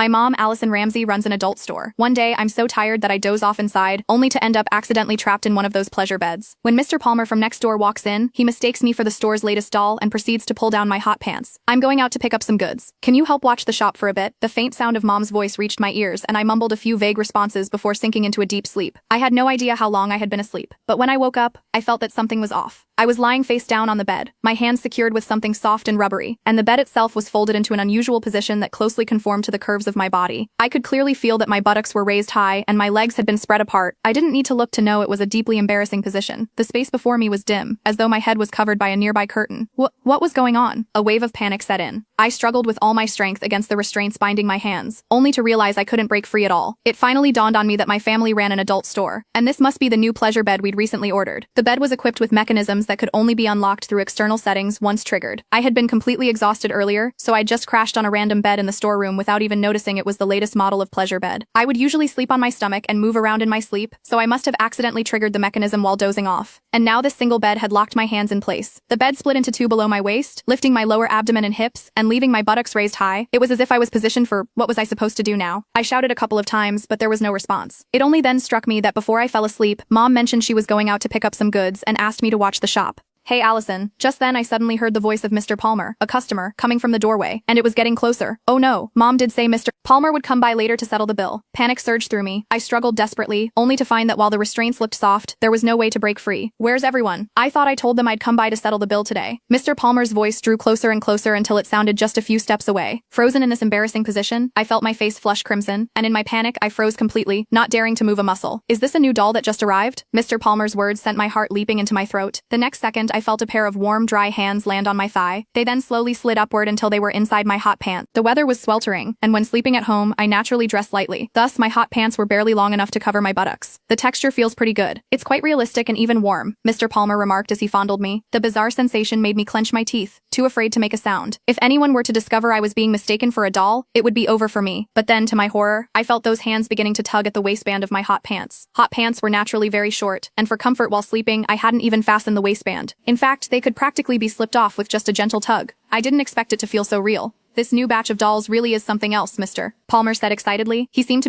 My mom, Allison Ramsey, runs an adult store. One day, I'm so tired that I doze off inside, only to end up accidentally trapped in one of those pleasure beds. When Mr. Palmer from next door walks in, he mistakes me for the store's latest doll and proceeds to pull down my hot pants. I'm going out to pick up some goods. Can you help watch the shop for a bit? The faint sound of Mom's voice reached my ears, and I mumbled a few vague responses before sinking into a deep sleep. I had no idea how long I had been asleep, but when I woke up, I felt that something was off. I was lying face down on the bed, my hands secured with something soft and rubbery, and the bed itself was folded into an unusual position that closely conformed to the curves of my body. I could clearly feel that my buttocks were raised high and my legs had been spread apart. I didn't need to look to know it was a deeply embarrassing position. The space before me was dim, as though my head was covered by a nearby curtain. What was going on? A wave of panic set in. I struggled with all my strength against the restraints binding my hands, only to realize I couldn't break free at all. It finally dawned on me that my family ran an adult store, and this must be the new pleasure bed we'd recently ordered. The bed was equipped with mechanisms that could only be unlocked through external settings once triggered. I had been completely exhausted earlier, so I just crashed on a random bed in the storeroom without even noticing it was the latest model of pleasure bed. I would usually sleep on my stomach and move around in my sleep, so I must have accidentally triggered the mechanism while dozing off. And now this single bed had locked my hands in place. The bed split into two below my waist, lifting my lower abdomen and hips, and leaving my buttocks raised high. It was as if I was positioned for what was I supposed to do now? I shouted a couple of times, but there was no response. It only then struck me that before I fell asleep, Mom mentioned she was going out to pick up some goods and asked me to watch the shop. Hey, Allison. Just then I suddenly heard the voice of Mr. Palmer, a customer, coming from the doorway, and it was getting closer. Oh no, Mom did say Mr. Palmer would come by later to settle the bill. Panic surged through me. I struggled desperately, only to find that while the restraints looked soft, there was no way to break free. Where's everyone? I thought I told them I'd come by to settle the bill today. Mr. Palmer's voice drew closer and closer until it sounded just a few steps away. Frozen in this embarrassing position, I felt my face flush crimson, and in my panic, I froze completely, not daring to move a muscle. Is this a new doll that just arrived? Mr. Palmer's words sent my heart leaping into my throat. The next second, I felt a pair of warm, dry hands land on my thigh. They then slowly slid upward until they were inside my hot pants. The weather was sweltering, and when sleeping at home, I naturally dressed lightly. Thus, my hot pants were barely long enough to cover my buttocks. The texture feels pretty good. It's quite realistic and even warm, Mr. Palmer remarked as he fondled me. The bizarre sensation made me clench my teeth, too afraid to make a sound. If anyone were to discover I was being mistaken for a doll, it would be over for me. But then, to my horror, I felt those hands beginning to tug at the waistband of my hot pants. Hot pants were naturally very short, and for comfort while sleeping, I hadn't even fastened the waistband. In fact, they could practically be slipped off with just a gentle tug. I didn't expect it to feel so real. This new batch of dolls really is something else, Mr. Palmer said excitedly. He seemed to be